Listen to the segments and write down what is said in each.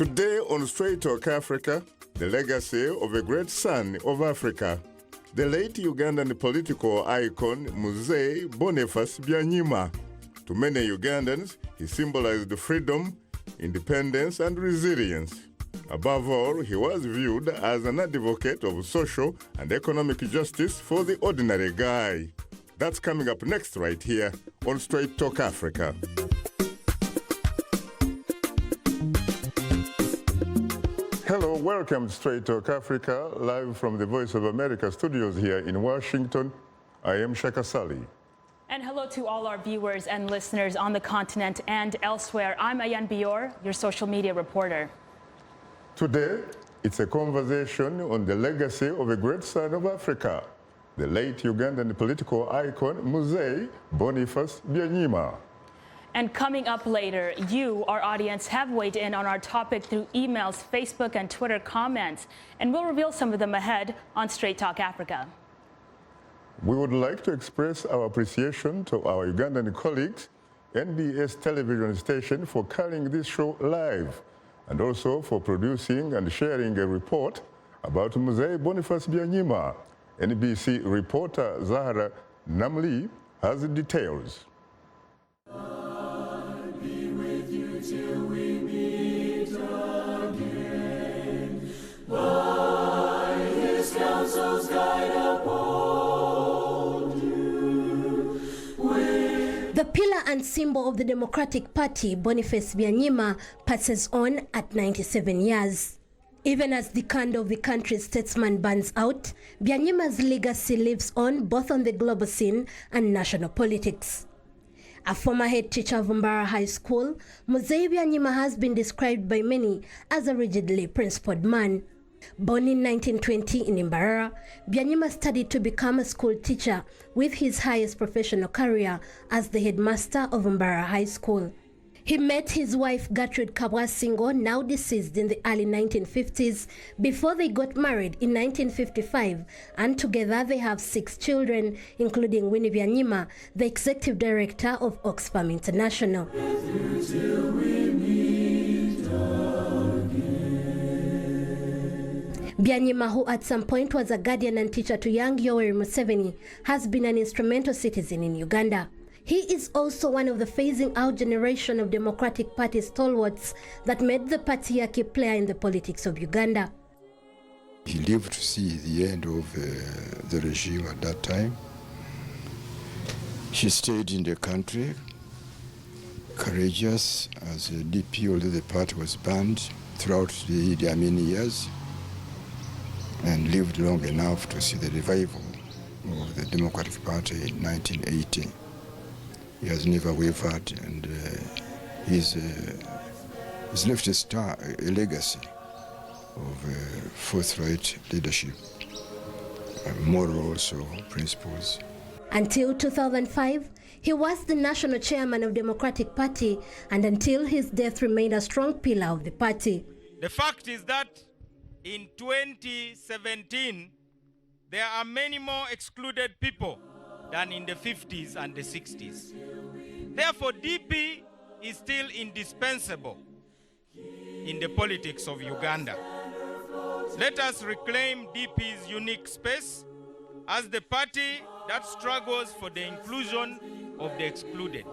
Today on Straight Talk Africa, the legacy of a great son of Africa, the late Ugandan political icon Mzee Boniface Byanyima. To many Ugandans, he symbolized freedom, independence, and resilience. Above all, he was viewed as an advocate of social and economic justice for the ordinary guy. That's coming up next right here on Straight Talk Africa. Hello, welcome to Straight Talk Africa, live from the Voice of America studios here in Washington. I am Shaka Ssali. And hello to all our viewers and listeners on the continent and elsewhere. I'm Ayan Bior, your social media reporter. Today, it's a conversation on the legacy of a great son of Africa, the late Ugandan political icon Mzee Boniface Byanyima. And coming up later, you, our audience, have weighed in on our topic through emails, Facebook, and Twitter comments, and we'll reveal some of them ahead on Straight Talk Africa. We would like to express our appreciation to our Ugandan colleagues, NBS television station, for carrying this show live, and also for producing and sharing a report about Mzee Boniface Byanyima. NBC reporter Zahara Namli has the details. Till we meet again, by his counsel's guide uphold you. The pillar and symbol of the Democratic Party, Boniface Byanyima, passes on at 97 years. Even as the candle of the country's statesman burns out, Byanyima's legacy lives on both on the global scene and national politics. A former head teacher of Mbarara High School, Mzee Byanyima has been described by many as a rigidly principled man. Born in 1920 in Mbarara, Byanyima studied to become a school teacher, with his highest professional career as the headmaster of Mbarara High School. He met his wife Gertrude Kabwasingo, now deceased, in the early 1950s before they got married in 1955, and together they have 6 children, including Winnie Byanyima, the executive director of Oxfam International. Byanyima, who at some point was a guardian and teacher to young Yoweri Museveni, has been an instrumental citizen in Uganda. He is also one of the phasing out generation of Democratic Party stalwarts that made the party a key player in the politics of Uganda. He lived to see the end of the regime at that time. He stayed in the country, courageous as a DP, although the party was banned throughout the Idi Amin years, and lived long enough to see the revival of the Democratic Party in 1980. He has never wavered, and he's left a legacy of forthright leadership, moral also principles. Until 2005, he was the national chairman of Democratic Party, and until his death remained a strong pillar of the party. The fact is that in 2017, there are many more excluded people than in the 50s and the 60s. Therefore, DP is still indispensable in the politics of Uganda. Let us reclaim DP's unique space as the party that struggles for the inclusion of the excluded.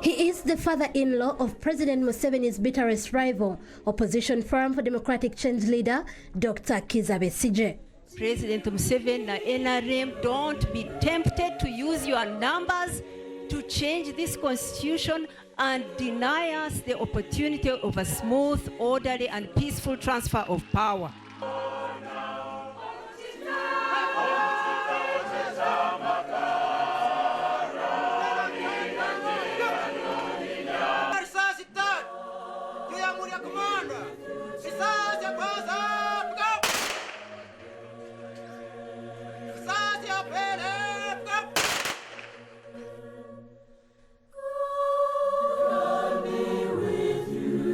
He is the father-in-law of President Museveni's bitterest rival, Opposition Forum for Democratic Change leader, Dr. Kizza Besigye. President Museveni and NRM, don't be tempted to use your numbers to change this constitution and deny us the opportunity of a smooth, orderly, and peaceful transfer of power.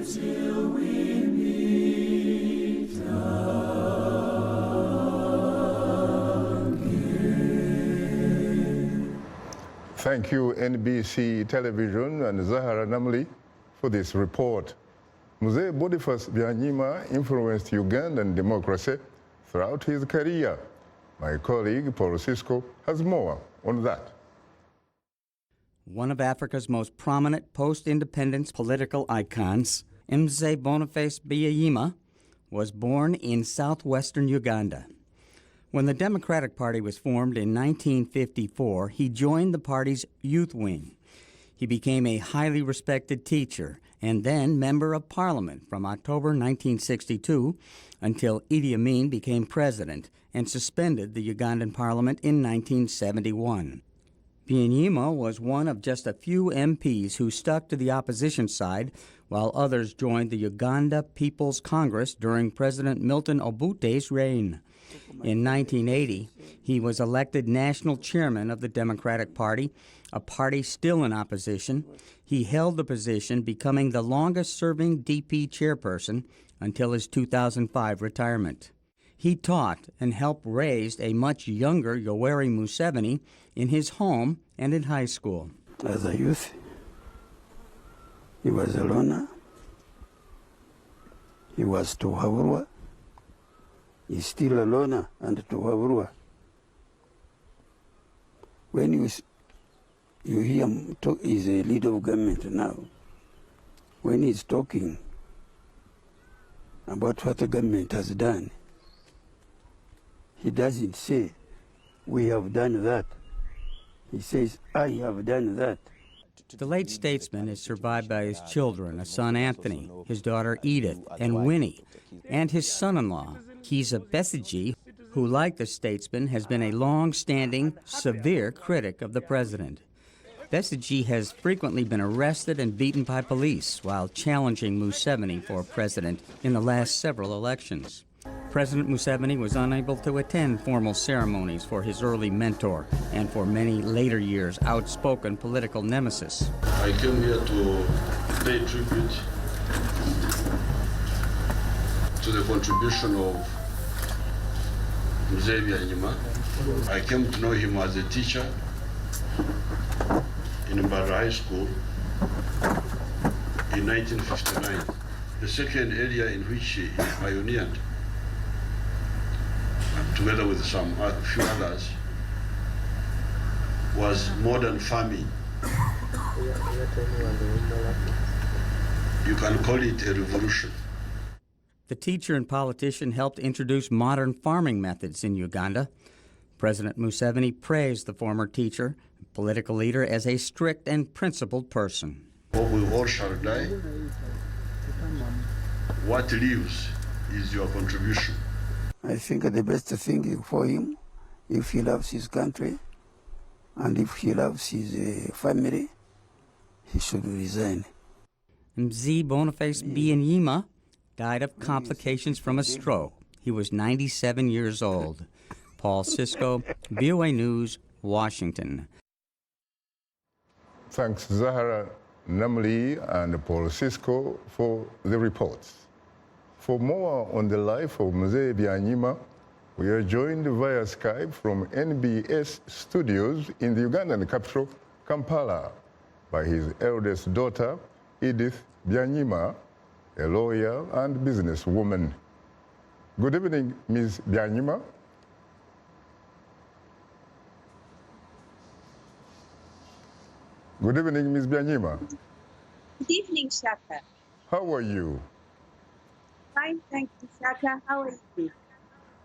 Till we meet again. Thank you, NBC Television and Zahara Namli, for this report. Mzee Boniface Byanyima influenced Ugandan democracy throughout his career. My colleague, Paul Cisco, has more on that. One of Africa's most prominent post-independence political icons, Mzee Boniface Byanyima, was born in southwestern Uganda. When the Democratic Party was formed in 1954, he joined the party's youth wing. He became a highly respected teacher and then Member of Parliament from October 1962 until Idi Amin became president and suspended the Ugandan Parliament in 1971. Byanyima was one of just a few MPs who stuck to the opposition side while others joined the Uganda People's Congress during President Milton Obote's reign. In 1980, he was elected national chairman of the Democratic Party, a party still in opposition. He held the position, becoming the longest-serving DP chairperson until his 2005 retirement. He taught and helped raise a much younger Yoweri Museveni in his home and in high school. As a youth, he was a loner. He was Tuhaburwa. He's still a loner and Tuhaburwa. When you hear him talk, he's a leader of government now. When he's talking about what the government has done, he doesn't say, we have done that. He says, I have done that. The late statesman is survived by his children, a son Anthony, his daughter Edith, and Winnie, and his son-in-law, Kizza Besigye, who, like the statesman, has been a long-standing, severe critic of the president. Besigye has frequently been arrested and beaten by police while challenging Museveni for president in the last several elections. President Museveni was unable to attend formal ceremonies for his early mentor and for many later years' outspoken political nemesis. I came here to pay tribute to the contribution of Mzee Byanyima. I came to know him as a teacher in Mbara High School in 1959. The second area in which he pioneered, together with some few others, was modern farming. You can call it a revolution. The teacher and politician helped introduce modern farming methods in Uganda. President Museveni praised the former teacher and political leader as a strict and principled person. Oh, we all shall die. What lives is your contribution. I think the best thing for him, if he loves his country and if he loves his family, he should resign. Mzee Boniface Byanyima died of complications from a stroke. He was 97 years old. Paul Cisco, VOA News, Washington. Thanks, Zahara Namli and Paul Cisco, for the reports. For more on the life of Mzee Byanyima, we are joined via Skype from NBS studios in the Ugandan capital, Kampala, by his eldest daughter, Edith Byanyima, a lawyer and businesswoman. Good evening, Ms. Byanyima. Good evening, Ms. Byanyima. Good evening, Shaka. How are you? Fine, thank you, Shaka. How are you?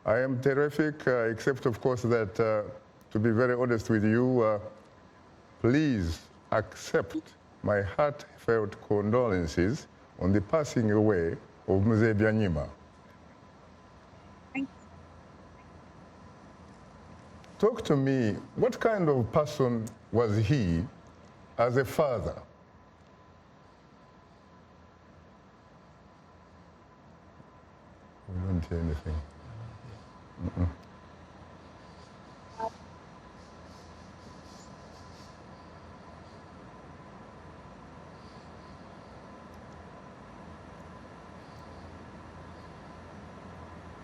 I am terrific, except, of course, that, to be very honest with you, please accept my heartfelt condolences on the passing away of Mzee Byanyima. Thank you. Talk to me, what kind of person was he as a father? We don't hear anything.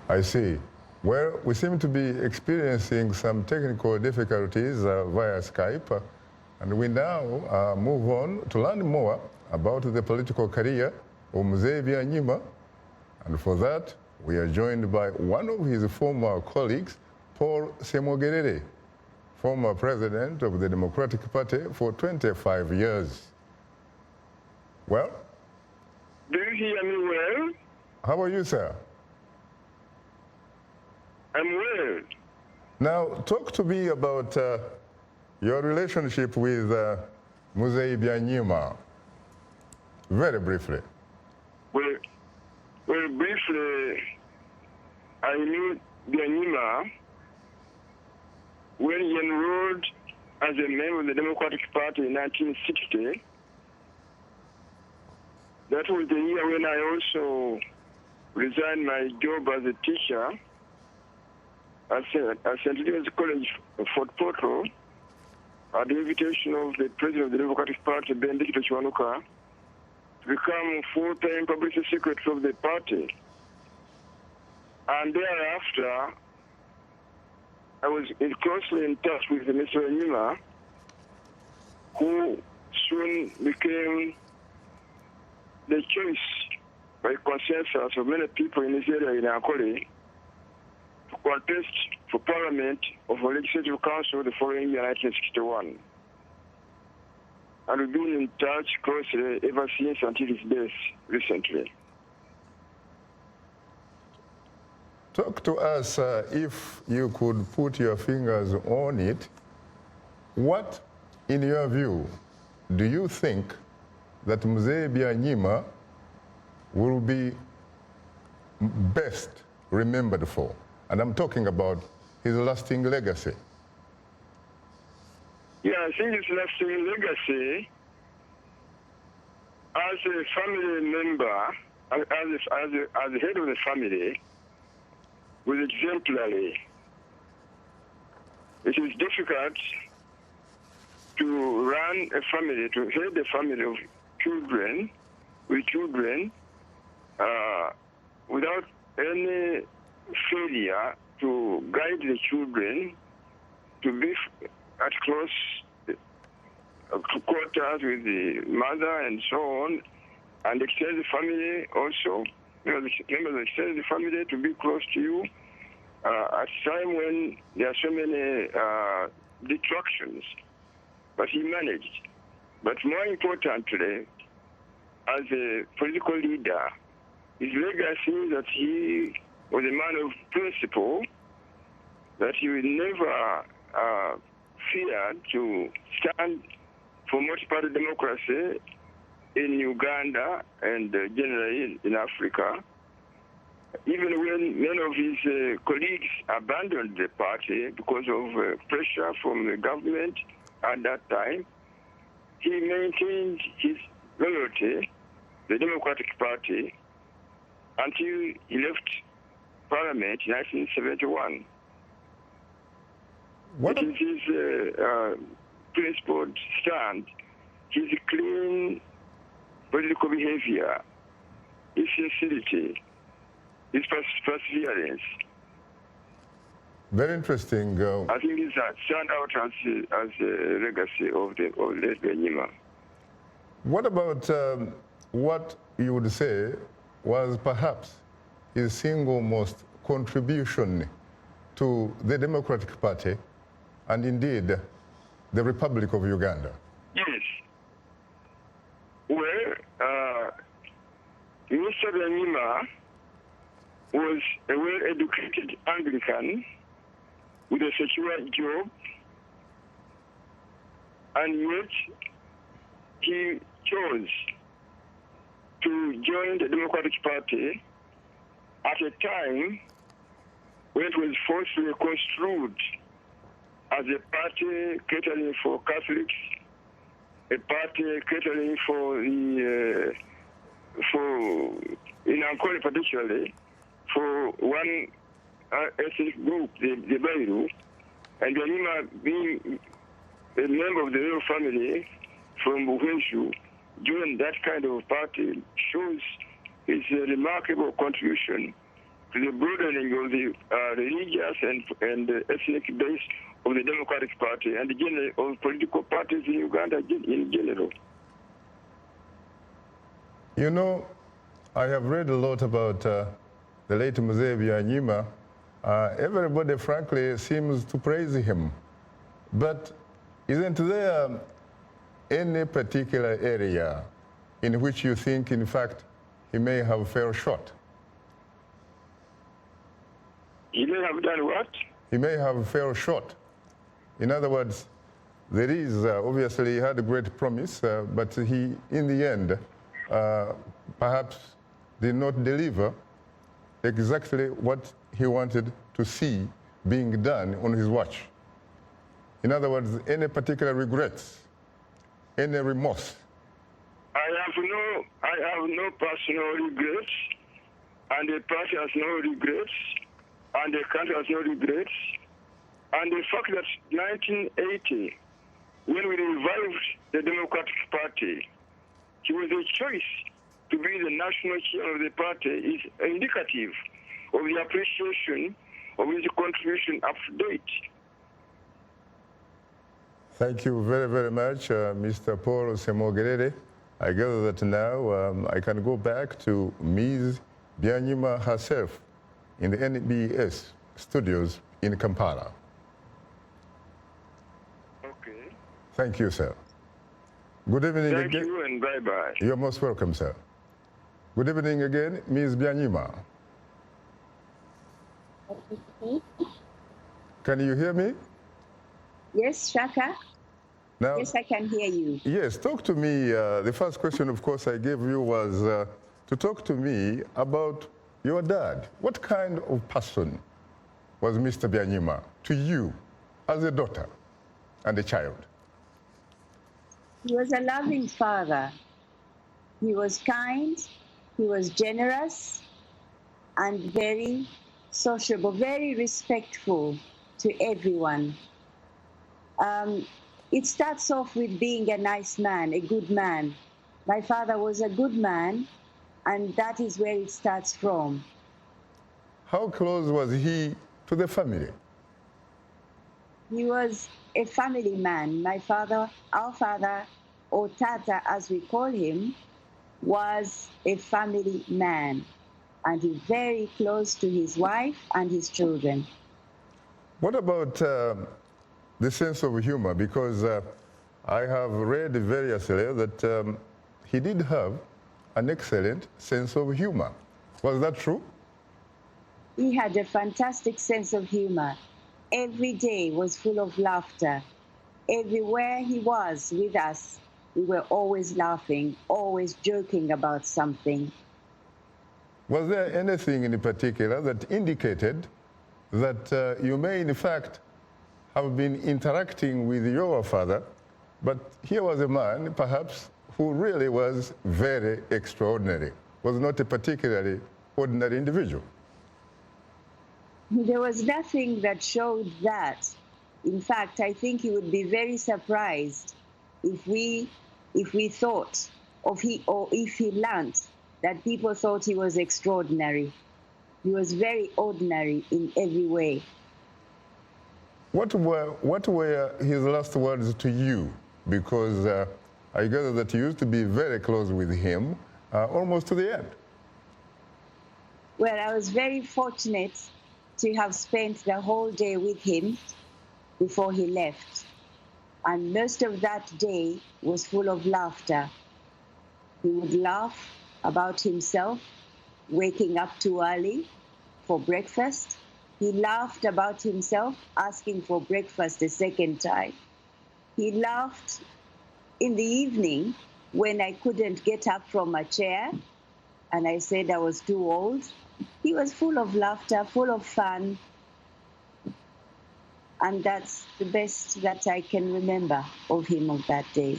I see. Well, we seem to be experiencing some technical difficulties via Skype. And we now move on to learn more about the political career of Mzee Byanyima. And for that, we are joined by one of his former colleagues, Paul Ssemogerere, former president of the Democratic Party for 25 years. Well? Do you hear me well? How are you, sir? I'm well. Now, talk to me about your relationship with Mzee Byanyima, very briefly. Well, briefly, I knew Byanyima when he enrolled as a member of the Democratic Party in 1960. That was the year when I also resigned my job as a teacher at St. Louis College of Fort Portal at the invitation of the President of the Democratic Party, Benedicto Chiwanuka, to become full-time publicity secretary of the party. And thereafter, I was closely in touch with Mr. Byanyima, who soon became the choice by consensus of many people in this area in Akoli to contest for Parliament of a Legislative Council the following year, 1961. And we've been in touch closely ever since until his death recently. Talk to us, if you could put your fingers on it, what, in your view, do you think that Mzee Byanyima will be best remembered for? And I'm talking about his lasting legacy. Yeah, I think his lasting legacy as a family member, as the head of the family, was exemplary. It is difficult to run a family, to head a family of children, with children, without any failure to guide the children to be at close quarters with the mother and so on, and extended family also. Members of the extended family to be close to you at a time when there are so many distractions. But he managed. But more importantly, as a political leader, his legacy that he was a man of principle, that he would never fear to stand for multiparty democracy in Uganda and generally in Africa. Even when many of his colleagues abandoned the party because of pressure from the government at that time, he maintained his loyalty to the Democratic Party until he left Parliament in 1971. What is his principled stand? His clean political behavior, his sincerity, his perseverance. Very interesting. I think it's a stand out as a legacy of Mzee Byanyima. What about what you would say was perhaps his single most contribution to the Democratic Party and indeed the Republic of Uganda? Yes. Well, Mr. Byanyima was a well-educated Anglican with a secure job, and yet he chose to join the Democratic Party at a time when it was forcefully construed as a party catering for Catholics, a party catering for the in Ankole particularly, for one ethnic group, the Bairu, and Byanyima being a member of the royal family from Buhenshu, joined that kind of party shows his remarkable contribution to the broadening of the religious and ethnic base of the Democratic Party and of political parties in Uganda in general. You know, I have read a lot about the late Mzee Byanyima. Everybody, frankly, seems to praise him. But isn't there any particular area in which you think, in fact, he may have fell short? He may have done what? He may have fell short. In other words, there is, obviously, he had a great promise, but he, in the end, perhaps did not deliver exactly what he wanted to see being done on his watch. In other words, any particular regrets, any remorse? I have no personal regrets, and the party has no regrets, and the country has no regrets. And the fact that 1980, when we revived the Democratic Party, he was a choice to be the national chair of the party is indicative of the appreciation of his contribution up to date. Thank you very, very much, Mr. Paul Ssemogerere. I gather that now I can go back to Ms. Byanyima herself in the NBS studios in Kampala. Okay. Thank you, sir. Good evening again. Thank you and bye-bye. You're most welcome, sir. Good evening again, Ms. Byanyima. Can you hear me? Yes, Shaka? Now, Yes, I can hear you. yes, talk to me. The first question, of course, I gave you was to talk to me about your dad. What kind of person was Mr. Byanyima to you as a daughter and a child? He was a loving father. He was kind, he was generous, and very sociable, very respectful to everyone. It starts off with being a nice man, a good man. My father was a good man, and that is where it starts from. How close was he to the family? He was a family man. My father, our father, or Tata as we call him, was a family man, and he very close to his wife and his children. What about the sense of humor? Because I have read variously that he did have an excellent sense of humor. Was that true? He had a fantastic sense of humor. Every day was full of laughter. Everywhere he was with us, we were always laughing, always joking about something. Was there anything in particular that indicated that you may, in fact, have been interacting with your father, but here was a man, perhaps, who really was very extraordinary, was not a particularly ordinary individual? There was nothing that showed that. In fact, I think he would be very surprised if we thought or if he learned that people thought he was extraordinary. He was very ordinary in every way. What were his last words to you? Because I gather that you used to be very close with him, almost to the end. Well, I was very fortunate to have spent the whole day with him before he left. And most of that day was full of laughter. He would laugh about himself, waking up too early for breakfast. He laughed about himself, asking for breakfast a second time. He laughed in the evening when I couldn't get up from my chair and I said I was too old. He was full of laughter, full of fun. And that's the best that I can remember of him of that day.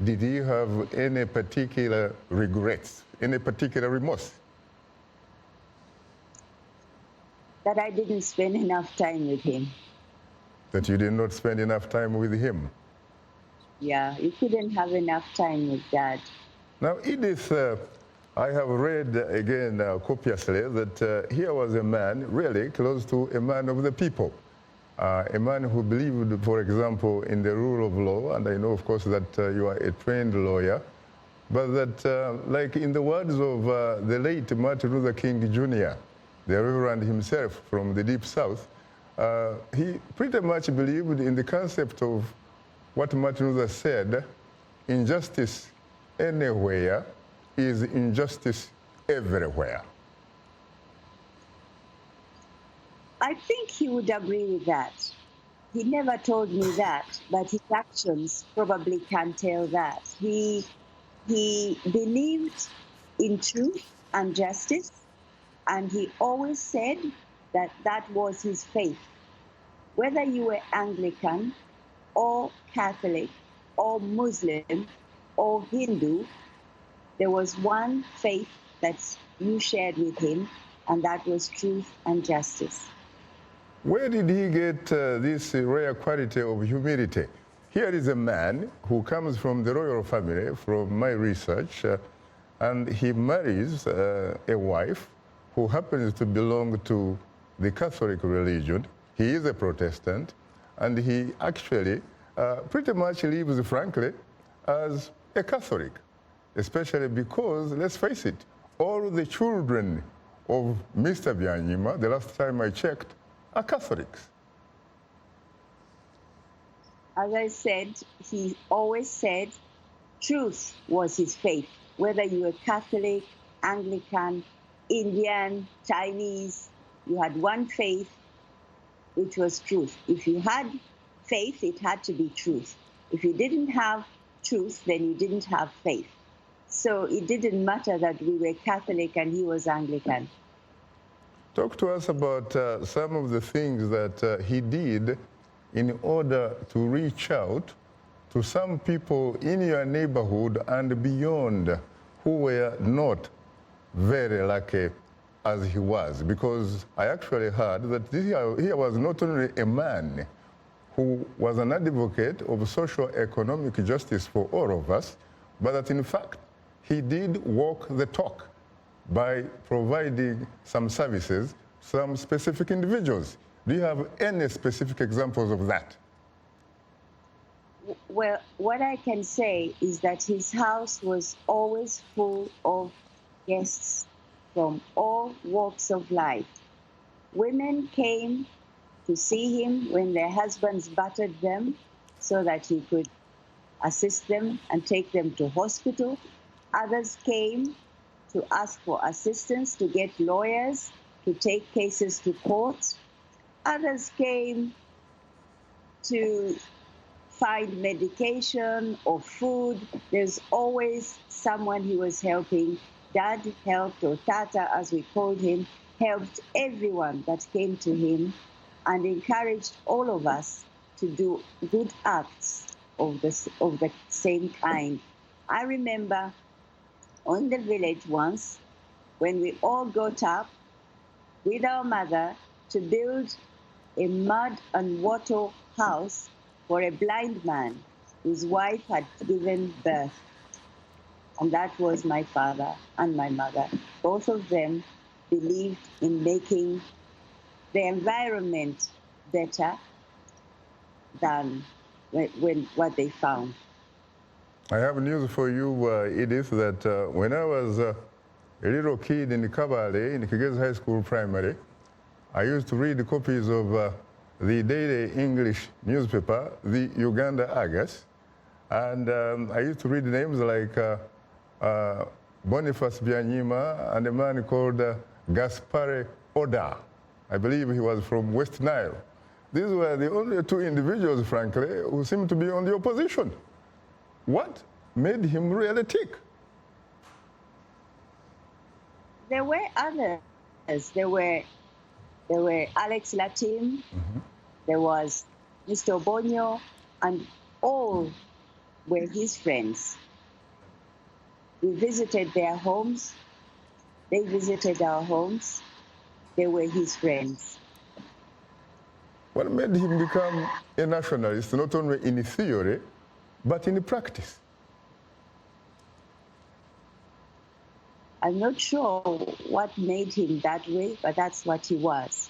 Did he have any particular regrets, any particular remorse? That I didn't spend enough time with him. That you did not spend enough time with him? Yeah, you couldn't have enough time with Dad. Now, Edith I have read again copiously that here was a man really close to a man of the people, a man who believed, for example, in the rule of law, and I know, of course, that you are a trained lawyer, but that, like in the words of the late Martin Luther King Jr., the Reverend himself from the Deep South, he pretty much believed in the concept of what Martin Luther said, injustice anywhere is injustice everywhere. I think he would agree with that. He never told me that, but his actions probably can tell that. He believed in truth and justice, and he always said that that was his faith. Whether you were Anglican or Catholic or Muslim or Hindu, there was one faith that you shared with him, and that was truth and justice. Where did he get this rare quality of humility? Here is a man who comes from the royal family, from my research, and he marries a wife who happens to belong to the Catholic religion. He is a Protestant, and he actually pretty much lives, frankly, as a Catholic, especially because, let's face it, all the children of Mr. Byanyima, the last time I checked, are Catholics. As I said, he always said truth was his faith. Whether you were Catholic, Anglican, Indian, Chinese, you had one faith, which was truth. If you had faith, it had to be truth. If you didn't have truth, then you didn't have faith. So it didn't matter that we were Catholic and he was Anglican. Talk to us about some of the things that he did in order to reach out to some people in your neighborhood and beyond who were not very lucky as he was. Because I actually heard that he was not only a man who was an advocate of socio-economic justice for all of us, but that in fact, he did walk the talk by providing some services to some specific individuals. Do you have any specific examples of that? Well, what I can say is that his house was always full of guests from all walks of life. Women came to see him when their husbands battered them so that he could assist them and take them to hospital. Others came to ask for assistance to get lawyers to take cases to court. Others came to find medication or food. There's always someone he was helping. Dad helped, or Tata as we called him, helped everyone that came to him and encouraged all of us to do good acts of the same kind. I remember on the village once when we all got up with our mother to build a mud and water house for a blind man whose wife had given birth. And that was my father and my mother. Both of them believed in making the environment better than what they found. I have news for you, Edith, that when I was a little kid in Kabale, in Kigezi High School Primary, I used to read copies of the daily English newspaper, the Uganda Argus, and I used to read names like Boniface Byanyima and a man called Gaspare Oda. I believe he was from West Nile. These were the only two individuals, frankly, who seemed to be on the opposition. What made him really tick? There were others. There were Alex Latim, there was Mr. Bonyo, and all were his friends. We visited their homes. They visited our homes. They were his friends. What made him become a nationalist, not only in theory, but in practice? I'm not sure what made him that way, but that's what he was.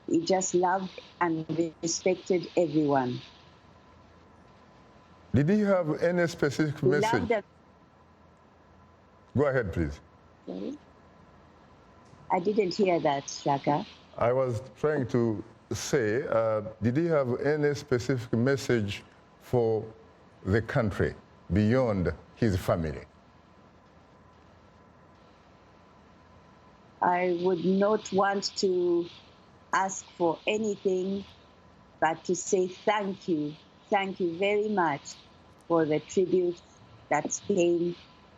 He just loved and respected everyone. Did he have any specific message? Go ahead, please. Sorry? I didn't hear that, Shaka. I was trying to say, did he have any specific message for the country beyond his family? I would not want to ask for anything but to say thank you very much for the tribute that came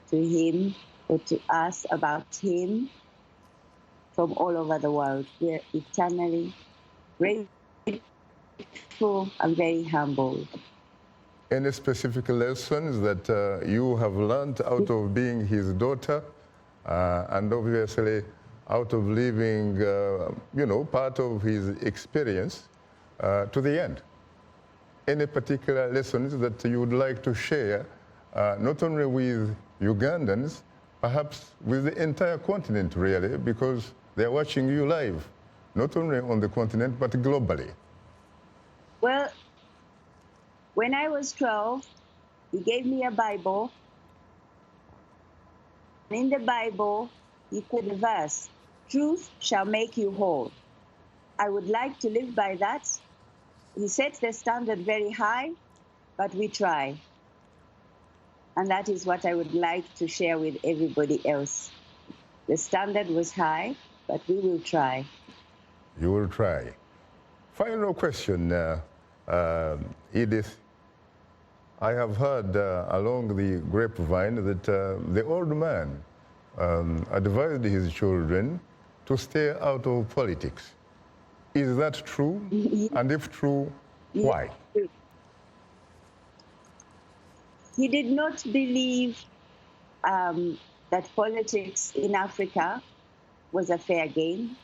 to him or to us about him from all over the world. We're eternally grateful and very humbled. Any specific lessons that you have learned out of being his daughter and obviously out of living, part of his experience to the end? Any particular lessons that you would like to share, not only with Ugandans, perhaps with the entire continent, really, because they're watching you live, not only on the continent, but globally? Well, when I was 12, he gave me a Bible. In the Bible, he put a verse, "Truth shall make you whole." I would like to live by that. He sets the standard very high, but we try. And that is what I would like to share with everybody else. The standard was high, but we will try. You will try. Final question, Edith. I have heard along the grapevine that the old man advised his children to stay out of politics. Is that true? And if true, why? He did not believe that politics in Africa was a fair game.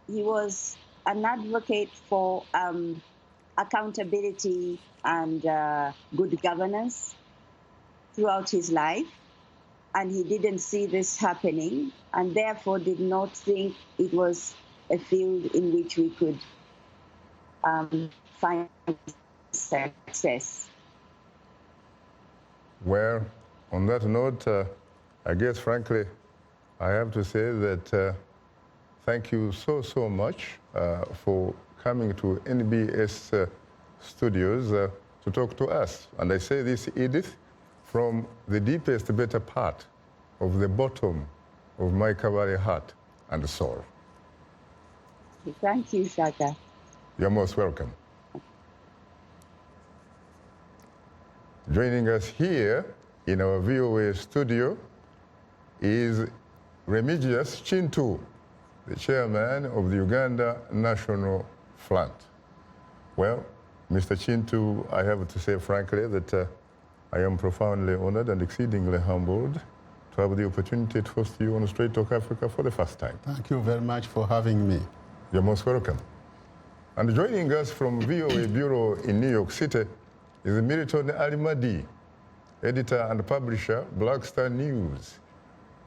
He was an advocate for accountability and good governance throughout his life. And he didn't see this happening and therefore did not think it was a field in which we could find success. Well, on that note, I guess, frankly, I have to say that thank you so much for coming to NBS studios to talk to us. And I say this, Edith, from the deepest, better part of the bottom of my Kabari heart and soul. Thank you, Shaka. You're most welcome. Joining us here in our VOA studio is Remigius Kintu, the chairman of the Uganda National Front. Well, Mr. Kintu, I have to say frankly that I am profoundly honored and exceedingly humbled to have the opportunity to host you on Straight Talk Africa for the first time. Thank you very much for having me. You're most welcome. And joining us from VOA Bureau in New York City is Milton Allimadi, editor and publisher, Black Star News.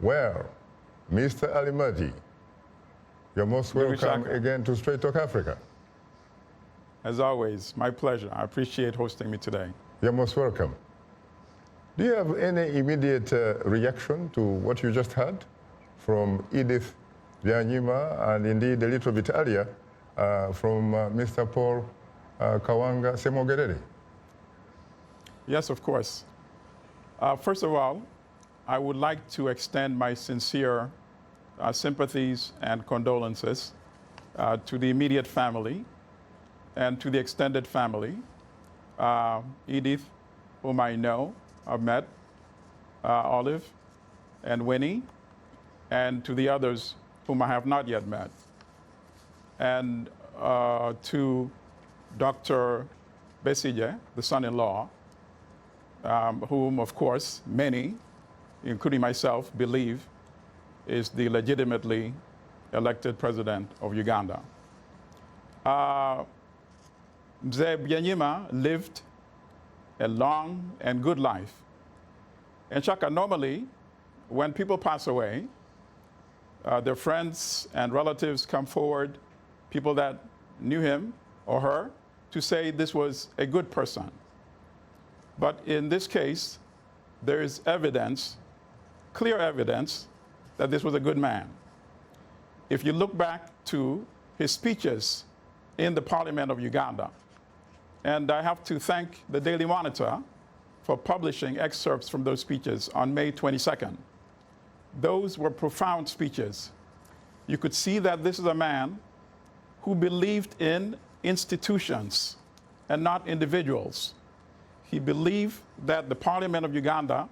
Well, Mr. Allimadi, you're most welcome again to Straight Talk Africa. As always, my pleasure. I appreciate hosting me today. You're most welcome. Do you have any immediate reaction to what you just heard from Edith Byanyima and indeed a little bit earlier from Mr. Paul Kawanga Ssemogerere? Yes, of course. First of all, I would like to extend my sincere sympathies and condolences to the immediate family and to the extended family. Edith, whom I know, I've met, Olive and Winnie, and to the others whom I have not yet met. And to Dr. Besigye, the son-in-law, whom, of course, many, including myself, believe is the legitimately elected president of Uganda. Mzee Byanyima lived a long and good life And Shaka, normally, when people pass away, their friends and relatives come forward, people that knew him or her, to say this was a good person. But in this case, there is evidence, clear evidence, that this was a good man. If you look back to his speeches in the Parliament of Uganda, and I have to thank the Daily Monitor for publishing excerpts from those speeches on May 22nd. Those were profound speeches. You could see that this is a man who believed in institutions and not individuals. He believed that the Parliament of Uganda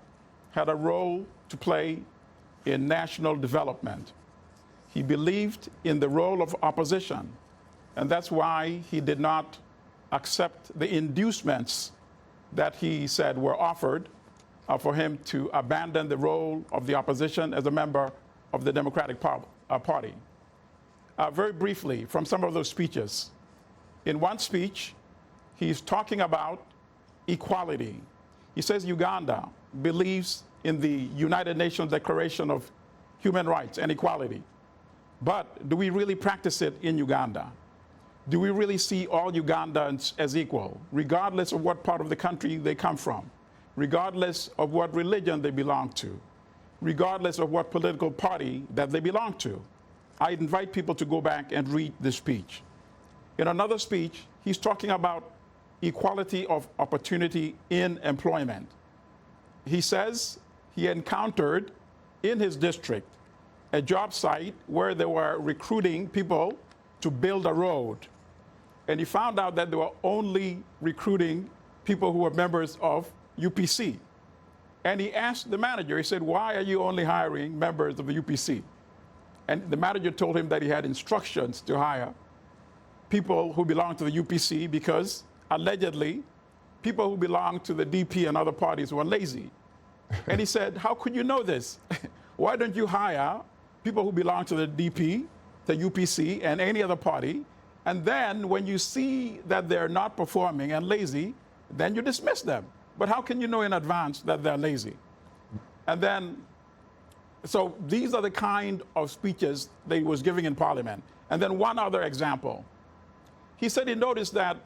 had a role to play in national development. He believed in the role of opposition, and that's why he did not accept the inducements that he said were offered for him to abandon the role of the opposition as a member of the Democratic Party. Very briefly, from some of those speeches. In one speech, he's talking about equality. He says Uganda believes in the United Nations Declaration of Human Rights and Equality. But do we really practice it in Uganda? Do we really see all Ugandans as equal, regardless of what part of the country they come from, regardless of what religion they belong to, regardless of what political party that they belong to? I invite people to go back and read this speech. In another speech, he's talking about equality of opportunity in employment. He says he encountered in his district a job site where they were recruiting people to build a road. And he found out that they were only recruiting people who were members of UPC. And he asked the manager, he said, why are you only hiring members of the UPC? And the manager told him that he had instructions to hire people who belong to the UPC because allegedly people who belong to the DP and other parties were lazy. And he said, how could you know this? Why don't you hire people who belong to the DP, the UPC, and any other party? And then when you see that they're not performing and lazy, then you dismiss them. But how can you know in advance that they're lazy? And then, so these are the kind of speeches that he was giving in Parliament. And then one other example. He said he noticed that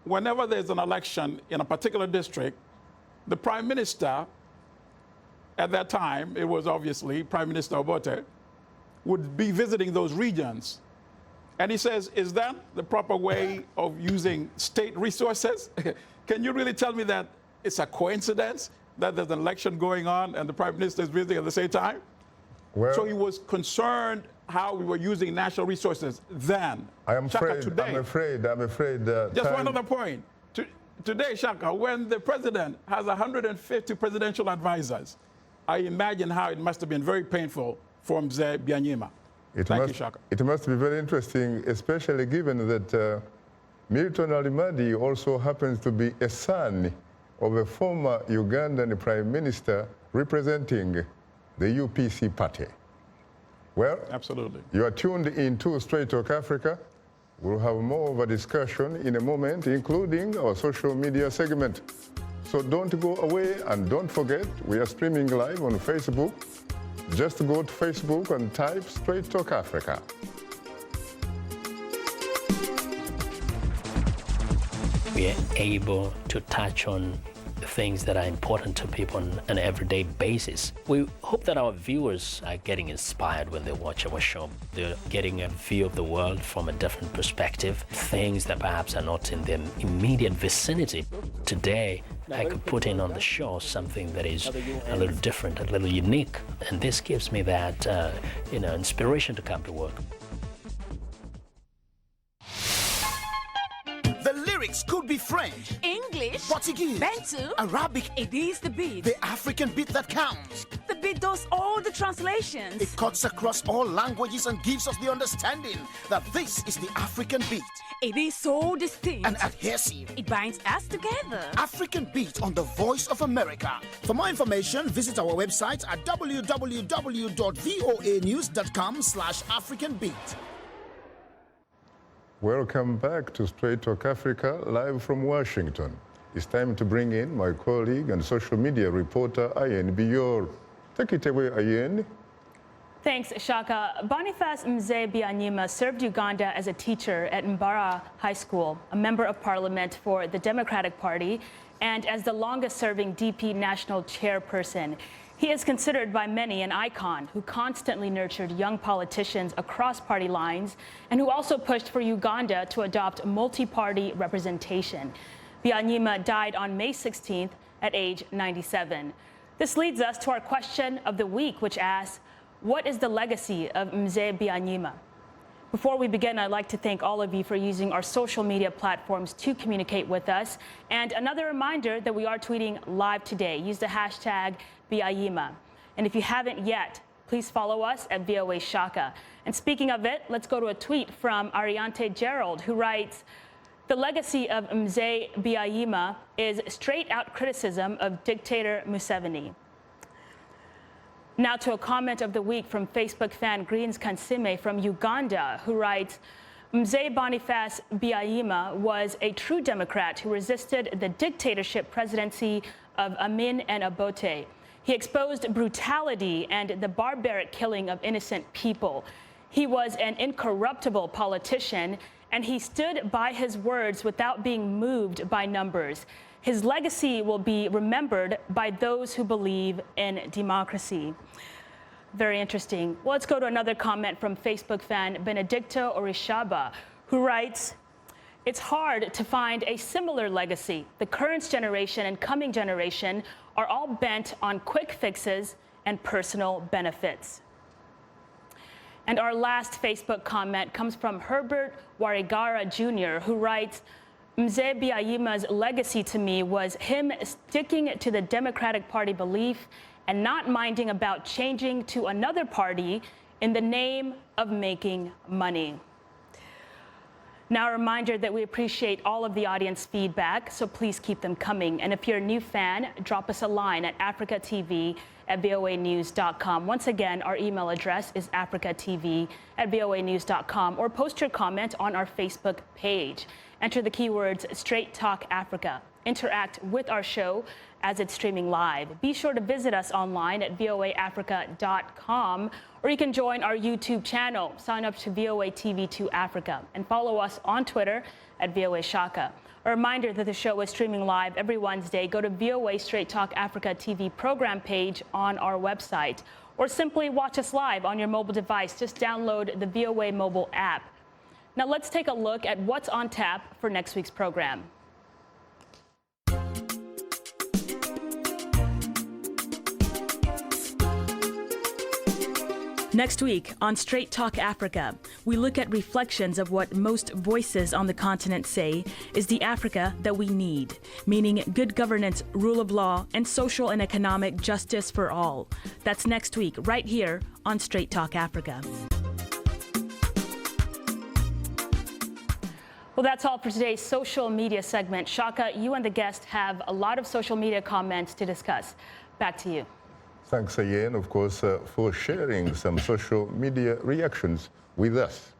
whenever there's an election in a particular district, the Prime Minister, at that time, it was obviously Prime Minister Obote, would be visiting those regions. And he says, is that the proper way of using state resources? Can you really tell me that it's a coincidence that there's an election going on and the Prime Minister is visiting at the same time? Well, so he was concerned how we were using national resources then. I'm Shaka, afraid, today, I'm afraid. Just one other point. Today, Shaka, when the president has 150 presidential advisors, I imagine how it must have been very painful for Mzee Byanyima. Thank you, Shaka. It must be very interesting, especially given that Milton Allimadi also happens to be a son of a former Ugandan Prime Minister representing the UPC party. Well, absolutely. You are tuned into Straight Talk Africa. We'll have more of a discussion in a moment, including our social media segment. So don't go away, and don't forget, we are streaming live on Facebook. Just go to Facebook and type Straight Talk Africa. We are able to touch on things that are important to people on an everyday basis. We hope that our viewers are getting inspired when they watch our show. They're getting a view of the world from a different perspective, things that perhaps are not in their immediate vicinity. Today, I could put in on the show something that is a little different, a little unique, and this gives me that, inspiration to come to work. The lyrics could be French, English, Portuguese, Bantu, Arabic. It is the beat. The African beat that counts. The beat does all the translations. It cuts across all languages and gives us the understanding that this is the African beat. It is so distinct and adhesive. It binds us together. African Beat on the Voice of America. For more information, visit our website at www.voanews.com/AfricanBeat. Welcome back to Straight Talk Africa, live from Washington. it's time to bring in my colleague and social media reporter, Ayen Biyor. Take it away, Ayen. Thanks, Shaka. Boniface Mzee Byanyima served Uganda as a teacher at Mbara High School, a member of parliament for the Democratic Party, and as the longest-serving DP National Chairperson. He is considered by many an icon who constantly nurtured young politicians across party lines and who also pushed for Uganda to adopt multi-party representation. Byanyima died on May 16th at age 97. This leads us to our question of the week, which asks, what is the legacy of Mzee Byanyima? Before we begin, I'd like to thank all of you for using our social media platforms to communicate with us. And another reminder that we are tweeting live today. Use the hashtag Byanyima. And if you haven't yet, please follow us at VOA Shaka. And speaking of it, let's go to a tweet from Ariante Gerald, who writes, the legacy of Mzee Byanyima is straight-out criticism of dictator Museveni. Now to a comment of the week from Facebook fan Greens Kansime from Uganda, who writes, Mzee Boniface Byanyima was a true Democrat who resisted the dictatorship presidency of Amin and Obote. He exposed brutality and the barbaric killing of innocent people. He was an incorruptible politician, and he stood by his words without being moved by numbers. His legacy will be remembered by those who believe in democracy. Very interesting. Well, let's go to another comment from Facebook fan Benedicto Orishaba, who writes, it's hard to find a similar legacy. The current generation and coming generation are all bent on quick fixes and personal benefits. And our last Facebook comment comes from Herbert Warigara Jr., who writes, Mzee Byanyima's legacy to me was him sticking to the Democratic Party belief and not minding about changing to another party in the name of making money. Now, a reminder that we appreciate all of the audience feedback, so please keep them coming. And if you're a new fan, drop us a line at africatv@voanews.com. Once again, our email address is africatv@voanews.com, or post your comment on our Facebook page. Enter the keywords Straight Talk Africa. Interact with our show as it's streaming live. Be sure to visit us online at voaafrica.com, or you can join our YouTube channel. Sign up to VOA TV2 Africa and follow us on Twitter at VOA Shaka. A reminder that the show is streaming live every Wednesday. Go to VOA Straight Talk Africa TV program page on our website, or simply watch us live on your mobile device. Just download the VOA mobile app. Now let's take a look at what's on tap for next week's program. Next week on Straight Talk Africa, we look at reflections of what most voices on the continent say is the Africa that we need, meaning good governance, rule of law, and social and economic justice for all. That's next week, right here on Straight Talk Africa. Well, that's all for today's social media segment. Shaka, you and the guest have a lot of social media comments to discuss. Back to you. Thanks again, of course, for sharing some social media reactions with us.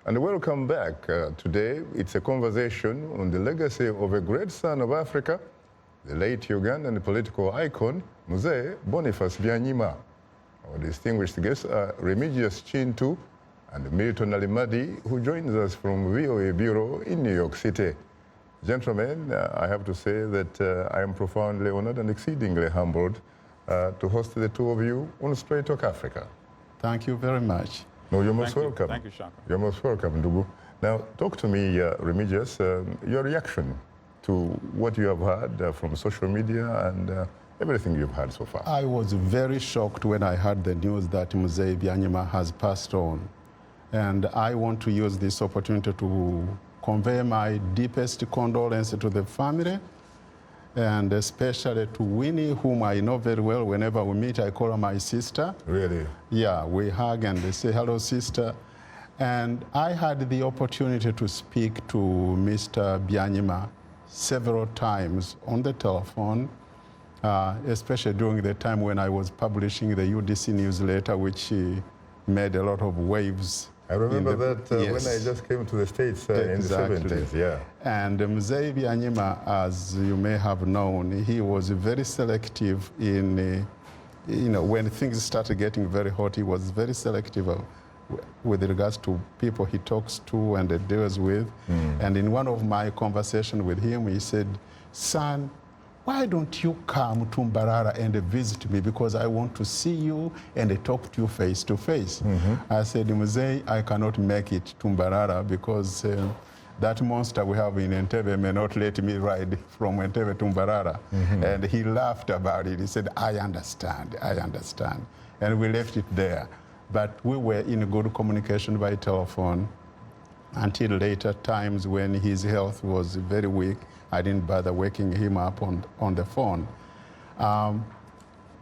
And welcome back. Today, it's a conversation on the legacy of a great son of Africa, the late Ugandan political icon, Mzee Boniface Byanyima. Our distinguished guests are Remigius Kintu and Milton Allimadi, who joins us from VOA Bureau in New York City. Gentlemen, I have to say that I am profoundly honored and exceedingly humbled to host the two of you on Straight Talk Africa. Thank you very much. No, you're most welcome. Thank you, Shaka. You're most welcome, Ndugu. Now, talk to me, Remigius, your reaction to what you have heard from social media and everything you've heard so far. I was very shocked when I heard the news that Mzee Byanyima has passed on. And I want to use this opportunity to convey my deepest condolence to the family, and especially to Winnie, whom I know very well. Whenever we meet, I call her my sister. Really? Yeah, we hug and they say, hello, sister. And I had the opportunity to speak to Mr. Byanyima several times on the telephone, especially during the time when I was publishing the UDC newsletter, which made a lot of waves. I remember that when I just came to the States in the 70s, yeah. And Mzee Byanyima, as you may have known, he was very selective in, when things started getting very hot, he was very selective with regards to people he talks to and deals with. And in one of my conversations with him, he said, "Son, why don't you come to Mbarara and visit me, because I want to see you and talk to you face to face." I said, "Mzee, I cannot make it to Mbarara because that monster we have in Entebbe may not let me ride from Entebbe to Mbarara." And he laughed about it. He said, I understand. And we left it there. But we were in good communication by telephone until later times when his health was very weak. I didn't bother waking him up on the phone.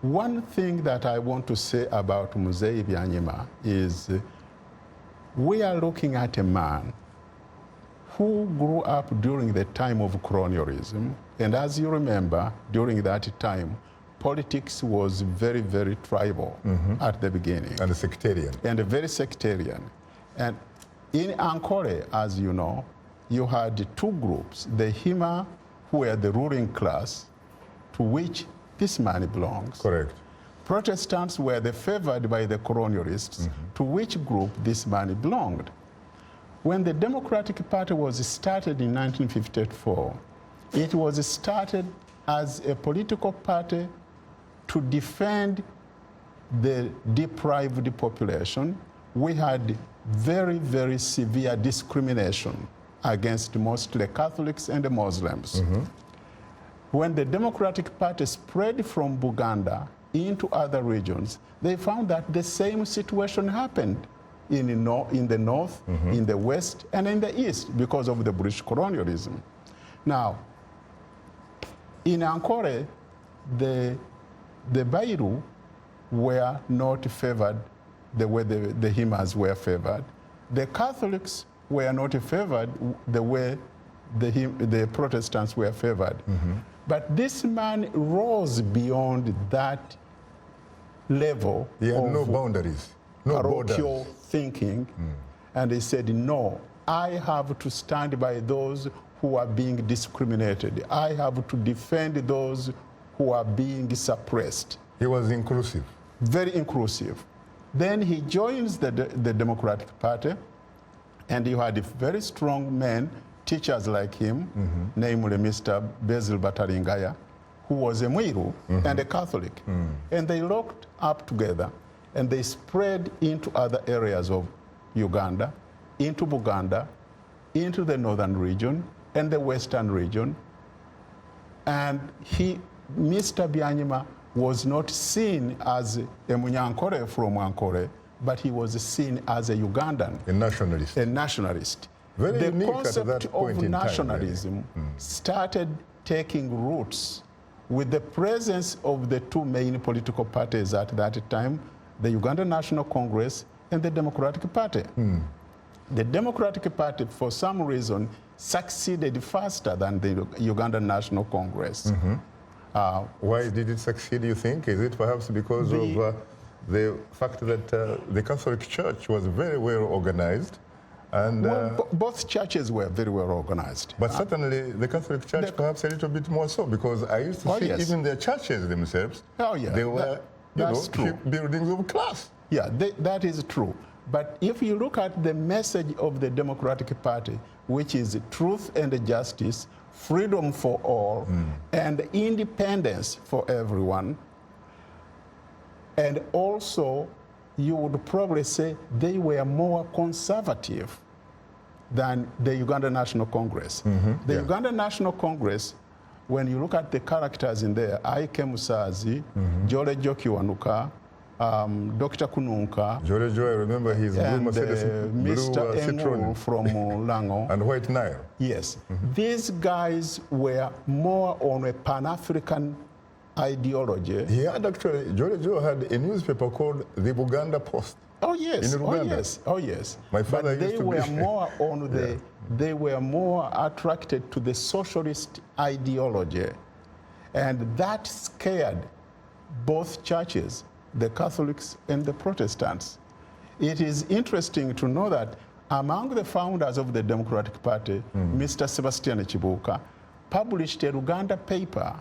One thing that I want to say about Mzee Byanyima is we are looking at a man who grew up during the time of colonialism. And as you remember, during that time, politics was very, very tribal at the beginning. And sectarian. And very sectarian. And in Ankole, as you know, you had two groups, the Hima, who were the ruling class, to which this man belongs. Correct. Protestants were the favored by the colonialists, to which group this man belonged. When the Democratic Party was started in 1954, it was started as a political party to defend the deprived population. We had very, very severe discrimination against mostly Catholics and Muslims. When the Democratic Party spread from Uganda into other regions, they found that the same situation happened in the north, in the west, and in the east because of the British colonialism. Now, in Ankole, the Bairu were not favored the way the Himas were favored. The Catholics were not favored the way the Protestants were favored. But this man rose beyond that level He had of no boundaries, no parochial borders. thinking, and he said, no, I have to stand by those who are being discriminated. I have to defend those who are being suppressed. He was inclusive. Very inclusive. Then he joins the Democratic Party, and you had very strong men, teachers like him, namely Mr. Basil Bataringaya, who was a Mwiru and a Catholic. And they locked up together, and they spread into other areas of Uganda, into Buganda, into the northern region, and the western region. And Mr. Byanyima was not seen as a Munyankore from Ankole, but he was seen as a Ugandan. A nationalist. A nationalist. Very the unique concept at that point of in nationalism time, started taking roots with the presence of the two main political parties at that time, the Ugandan National Congress and the Democratic Party. The Democratic Party, for some reason, succeeded faster than the Ugandan National Congress. Why did it succeed, you think? Is it perhaps because of the fact that the Catholic Church was very well organized? And well, both churches were very well organized. But certainly the Catholic Church perhaps a little bit more so, because I used to see even their churches themselves, they were buildings of class. Yeah, that is true. But if you look at the message of the Democratic Party, which is truth and justice, freedom for all, and independence for everyone, and also you would probably say they were more conservative than the Ugandan National Congress. The Ugandan National Congress, when you look at the characters in there, Ike Musazi, Jole Jokiwanuka, Dr. Kununka, Joe, I remember his blue Mercedes, Mr. Citroen from Lango. And White Nile. Yes. These guys were more on a Pan-African ideology. He had actually, Joe had a newspaper called the Buganda Post. Oh yes, in Uganda. oh yes, oh yes. My father but used to were be more on the, they were more attracted to the socialist ideology, and that scared both churches, the Catholics and the Protestants. It is interesting to know that among the founders of the Democratic Party, Mr. Sebastian Chibuka published a Uganda paper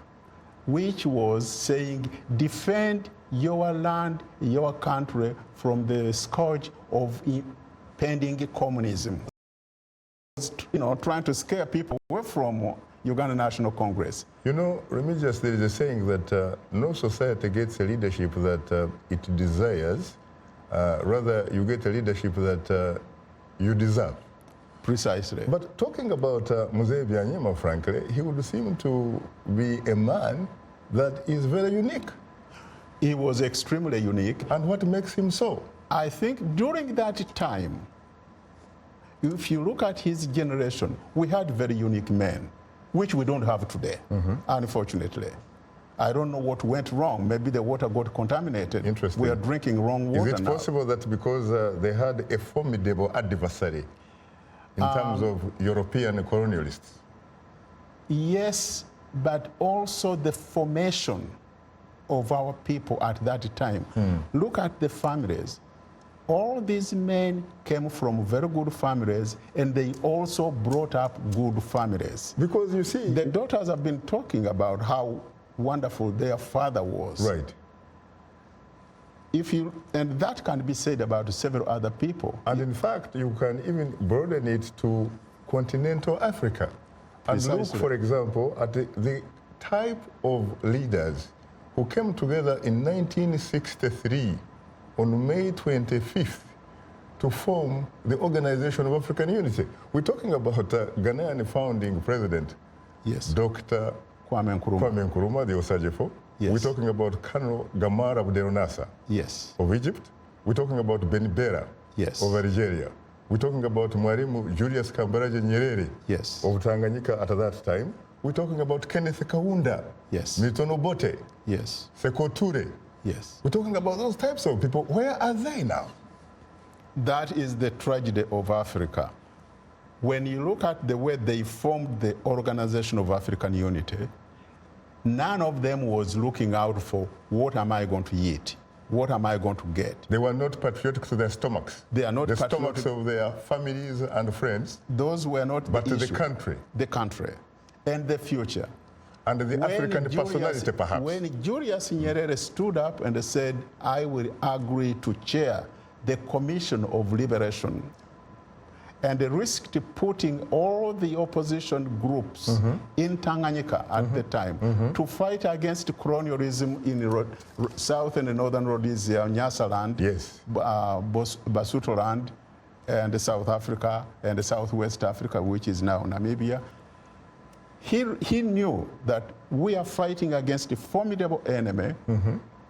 which was saying, defend your land, your country from the scourge of impending communism. You know, trying to scare people away from Uganda National Congress. You know, Remigius, there is a saying that no society gets a leadership that it desires, rather you get a leadership that you deserve. Precisely. But talking about Mzee Byanyima, frankly, he would seem to be a man that is very unique. He was extremely unique. And what makes him so? I think during that time, if you look at his generation, we had very unique men, which we don't have today, unfortunately. I don't know what went wrong. Maybe the water got contaminated. Interesting. We are drinking wrong water now. Is it possible that because they had a formidable adversary in terms of European colonialists? Yes, but also the formation of our people at that time. Look at the families. All these men came from very good families, and they also brought up good families. Because you see, the daughters have been talking about how wonderful their father was. Right. And that can be said about several other people. And in fact, you can even broaden it to continental Africa. And look, for example, at the type of leaders who came together in 1963 on May 25th to form the Organization of African Unity. We're talking about Ghanaian founding president, Dr. Kwame Nkrumah, the Osajefo. We're talking about Colonel Gamal Abdel Nasser of Egypt. We're talking about Ben Bella of Algeria. We're talking about Mwalimu Julius Kambarage Nyerere of Tanganyika at that time. We're talking about Kenneth Kaunda, Milton Obote, Sekou Toure. We're talking about those types of people. Where are they now? That is the tragedy of Africa. When you look at the way they formed the Organization of African Unity, none of them was looking out for what am I going to eat? What am I going to get? They were not patriotic to their stomachs. They are not the patriotic. Stomachs of their families and friends. Those were not but the to issue. the country. The country and the future. And the African personality, perhaps. When Julius Nyerere stood up and said, I will agree to chair the Commission of Liberation, and risked putting all the opposition groups in Tanganyika at the time to fight against colonialism in South and Northern Rhodesia, Nyasaland, Basutoland, and South Africa, and Southwest Africa, which is now Namibia. He knew that we are fighting against a formidable enemy,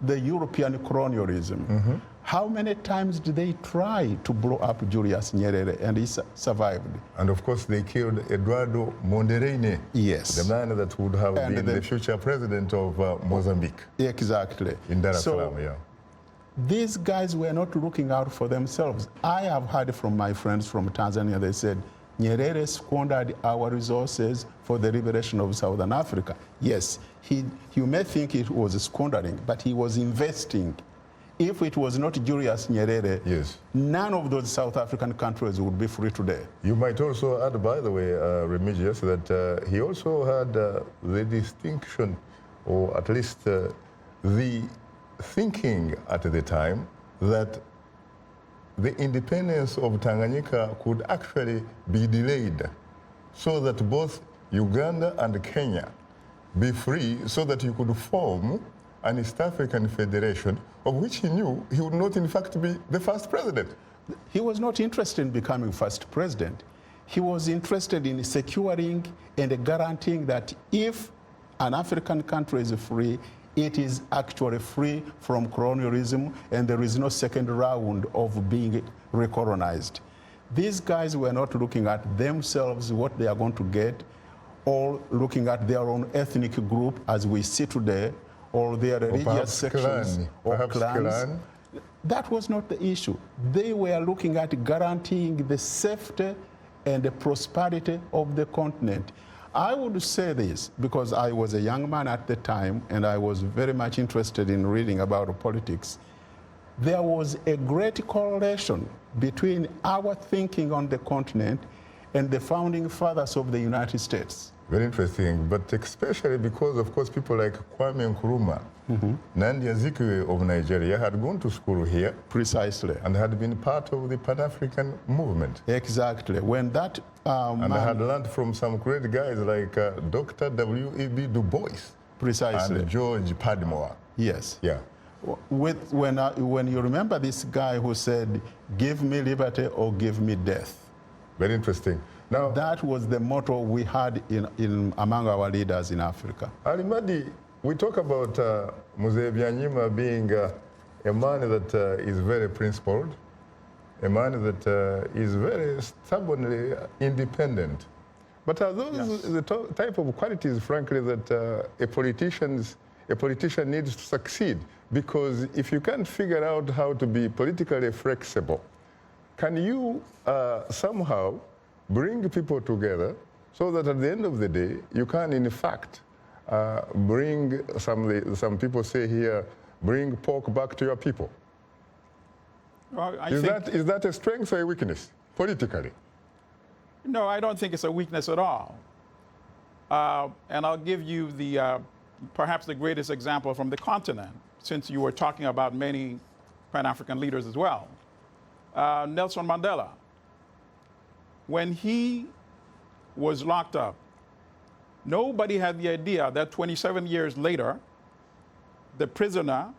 the European colonialism. How many times did they try to blow up Julius Nyerere, and he survived? And of course, they killed Eduardo Mondereine, the man that would have been the future president of Mozambique. Exactly. In Dar es Salaam, These guys were not looking out for themselves. I have heard from my friends from Tanzania, they said, Nyerere squandered our resources for the liberation of Southern Africa. Yes, you may think it was squandering, but he was investing. If it was not Julius Nyerere, none of those South African countries would be free today. You might also add, by the way, Remigius, that he also had the distinction, or at least the thinking at the time, that the independence of Tanganyika could actually be delayed so that both Uganda and Kenya be free, so that you could form an East African Federation, of which he knew he would not in fact be the first president. He was not interested in becoming first president. He was interested in securing and guaranteeing that if an African country is free, it is actually free from colonialism, and there is no second round of being recolonized. These guys were not looking at themselves, what they are going to get, or looking at their own ethnic group as we see today, or their religious sections or clans. That was not the issue. They were looking at guaranteeing the safety and the prosperity of the continent. I would say this because I was a young man at the time and I was very much interested in reading about politics. there was a great correlation between our thinking on the continent and the founding fathers of the United States. Very interesting, but especially because, of course, people like Kwame Nkrumah, Nandi Azikiwe of Nigeria had gone to school here. Precisely. And had been part of the Pan-African movement. Exactly. When that and I had learned from some great guys like Dr. W.E.B. Du Bois. Precisely. And George Padmore. Yes. Yeah. When you remember this guy who said, give me liberty or give me death. Very interesting. Now, that was the motto we had among our leaders in Africa. Allimadi, we talk about Mzee Byanyima being a man that is very principled, a man that is very stubbornly independent. But are those the type of qualities, frankly, that a politician needs to succeed? Because if you can't figure out how to be politically flexible, can you somehow bring people together so that at the end of the day, you can, in fact, bring, some people say here, bring pork back to your people? Well, is that a strength or a weakness, politically? No, I don't think it's a weakness at all. And I'll give you perhaps the greatest example from the continent, since you were talking about many Pan-African leaders as well. Nelson Mandela, when he was locked up, nobody had the idea that 27 years later, the prisoner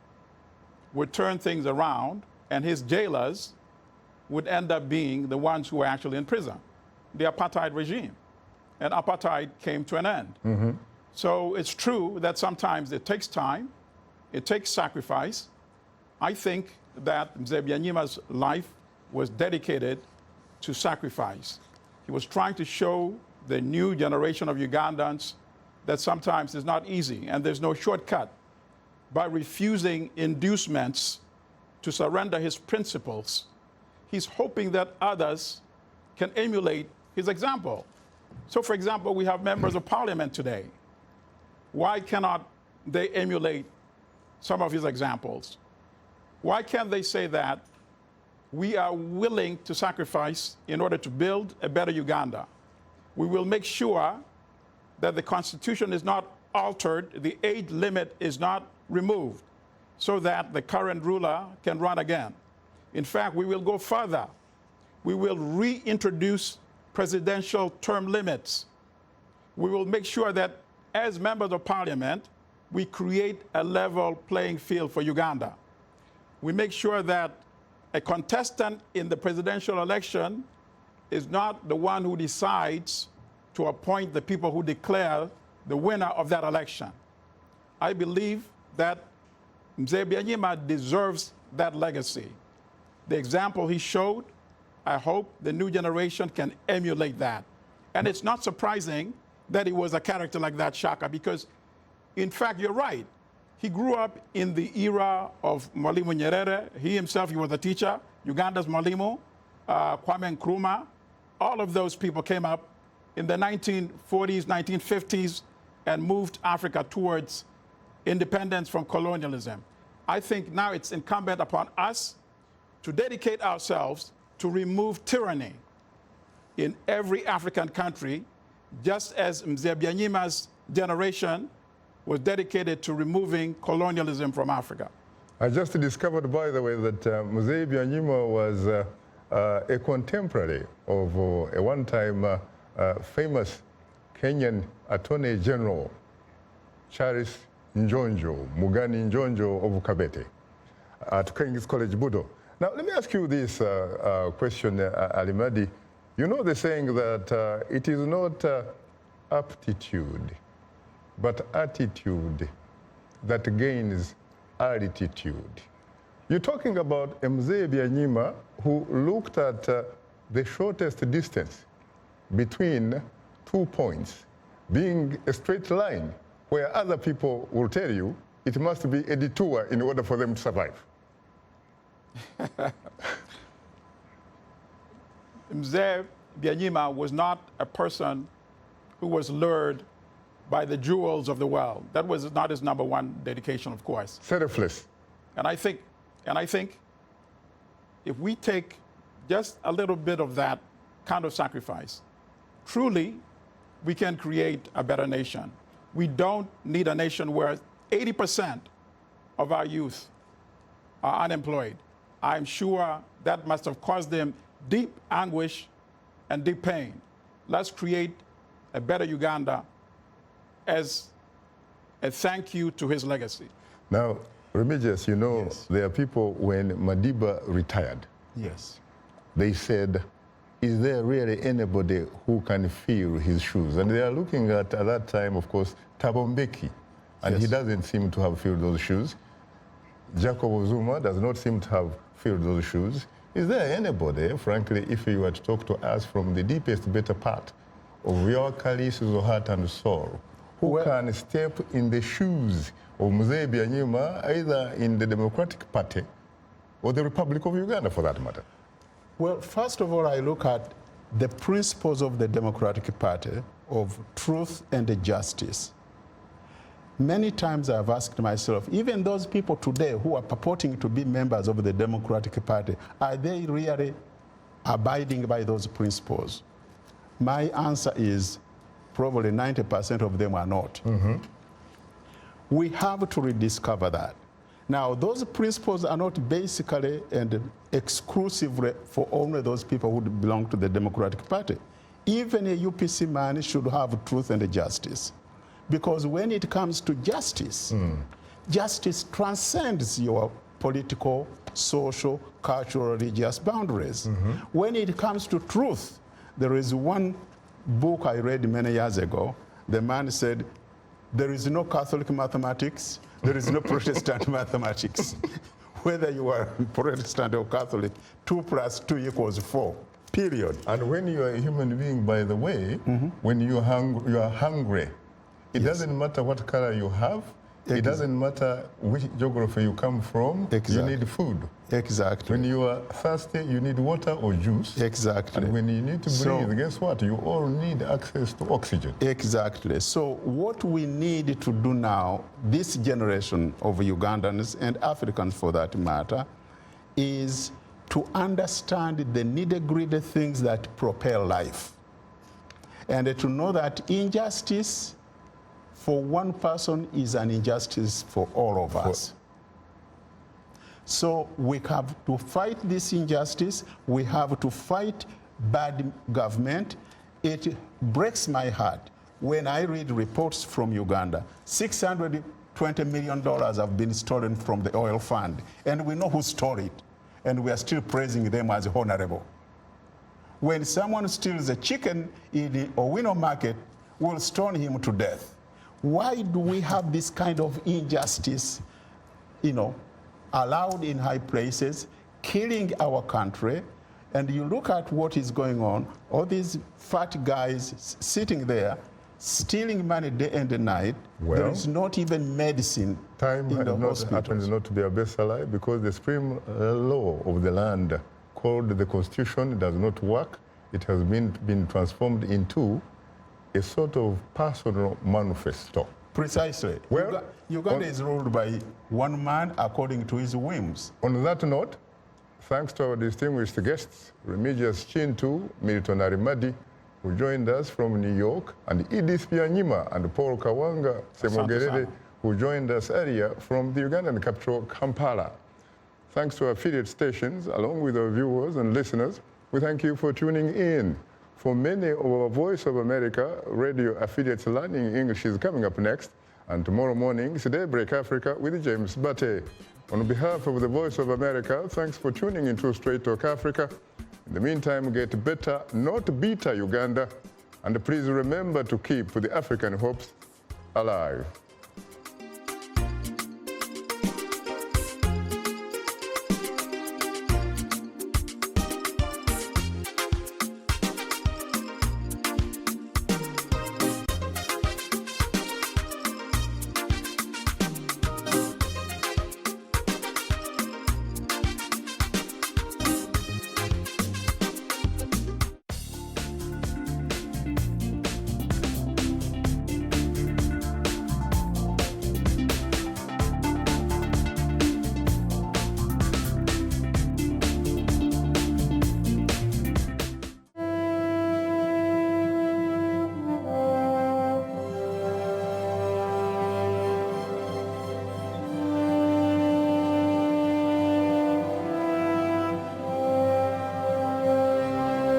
would turn things around and his jailers would end up being the ones who were actually in prison, the apartheid regime. And apartheid came to an end. So it's true that sometimes it takes time, it takes sacrifice. I think that Mzee Byanyima's life was dedicated to sacrifice. He was trying to show the new generation of Ugandans that sometimes it's not easy and there's no shortcut. By refusing inducements to surrender his principles, he's hoping that others can emulate his example. So, for example, we have members of parliament today. Why cannot they emulate some of his examples? Why can't they say that we are willing to sacrifice in order to build a better Uganda? We will make sure that the Constitution is not altered, the age limit is not removed, so that the current ruler can run again. In fact, we will go further. We will reintroduce presidential term limits. We will make sure that as members of parliament, we create a level playing field for Uganda. We make sure that a contestant in the presidential election is not the one who decides to appoint the people who declare the winner of that election. I believe that Mzee Byanyima deserves that legacy. The example he showed, I hope the new generation can emulate that. And it's not surprising that he was a character like that, Shaka, because in fact, you're right. He grew up in the era of Mwalimu Nyerere. He himself, he was a teacher. Uganda's Mwalimu, Kwame Nkrumah. All of those people came up in the 1940s, 1950s, and moved Africa towards independence from colonialism. I think now it's incumbent upon us to dedicate ourselves to remove tyranny in every African country, just as Mzee Byanyima's generation was dedicated to removing colonialism from Africa. I just discovered, by the way, that Mzee Byanyima was a contemporary of a one-time famous Kenyan Attorney General, Charles Njonjo, Mugani Njonjo of Kabete, at King's College, Budo. Now, let me ask you this question, Allimadi. You know the saying that it is not aptitude, but attitude that gains altitude. You're talking about Mzee Byanyima, who looked at the shortest distance between 2 points being a straight line, where other people will tell you it must be a detour in order for them to survive. Mzee Byanyima was not a person who was lured by the jewels of the world. That was not his #1 dedication, of course. Selfless. And I think if we take just a little bit of that kind of sacrifice, truly, we can create a better nation. We don't need a nation where 80% of our youth are unemployed. I'm sure that must have caused them deep anguish and deep pain. Let's create a better Uganda as a thank you to his legacy. Now, Remigius, you know, yes, there are people, when Madiba retired, yes, they said, is there really anybody who can fill his shoes? And they are looking at that time, of course, Thabo Mbeki, and yes, he doesn't seem to have filled those shoes. Jacob Zuma does not seem to have filled those shoes. Is there anybody, frankly, if you were to talk to us from the deepest, better part of your calyces of heart and soul, who can step in the shoes of Mzee Byanyima, either in the Democratic Party or the Republic of Uganda, for that matter? Well, first of all, I look at the principles of the Democratic Party of truth and justice. Many times I've asked myself, even those people today who are purporting to be members of the Democratic Party, are they really abiding by those principles? My answer is probably 90% of them are not. Mm-hmm. We have to rediscover that. Now, those principles are not basically and exclusively for only those people who belong to the Democratic Party. Even a UPC man should have truth and justice. Because when it comes to justice, justice transcends your political, social, cultural, religious boundaries. Mm-hmm. When it comes to truth, there is one book I read many years ago. The man said, there is no Catholic mathematics, there is no Protestant mathematics. Whether you are Protestant or Catholic, 2 + 2 = 4, period. And when you are a human being, by the way, when you are hungry, it doesn't matter what color you have. It doesn't matter which geography you come from. You need food. Exactly. When you are thirsty, you need water or juice. Exactly. And when you need to breathe, guess what? You all need access to oxygen. Exactly. So what we need to do now, this generation of Ugandans and Africans for that matter, is to understand the nitty-gritty things that propel life. And to know that injustice for one person is an injustice for all of us. So we have to fight this injustice. We have to fight bad government. It breaks my heart when I read reports from Uganda. $620 million have been stolen from the oil fund, and we know who stole it, and we are still praising them as honorable. When someone steals a chicken in the Owino market, we'll stone him to death. Why do we have this kind of injustice, allowed in high places, killing our country? And you look at what is going on, all these fat guys sitting there, stealing money day and night. Well, there is not even medicine in the hospitals. Time happens not to be a bestseller because the supreme law of the land, called the Constitution, does not work. It has been transformed into a sort of personal manifesto. Precisely. Well, Uganda is ruled by one man according to his whims. On that note, thanks to our distinguished guests, Remigius Kintu, Milton Allimadi, who joined us from New York, and Edith Byanyima and Paul Kawanga Ssemogerere, who joined us earlier from the Ugandan capital, Kampala. Thanks to our affiliate stations, along with our viewers and listeners, we thank you for tuning in. For many of our Voice of America radio affiliates, Learning English is coming up next. And tomorrow morning, it's Daybreak Africa with James Bate. On behalf of the Voice of America, thanks for tuning into Straight Talk Africa. In the meantime, get better, not bitter, Uganda. And please remember to keep the African hopes alive.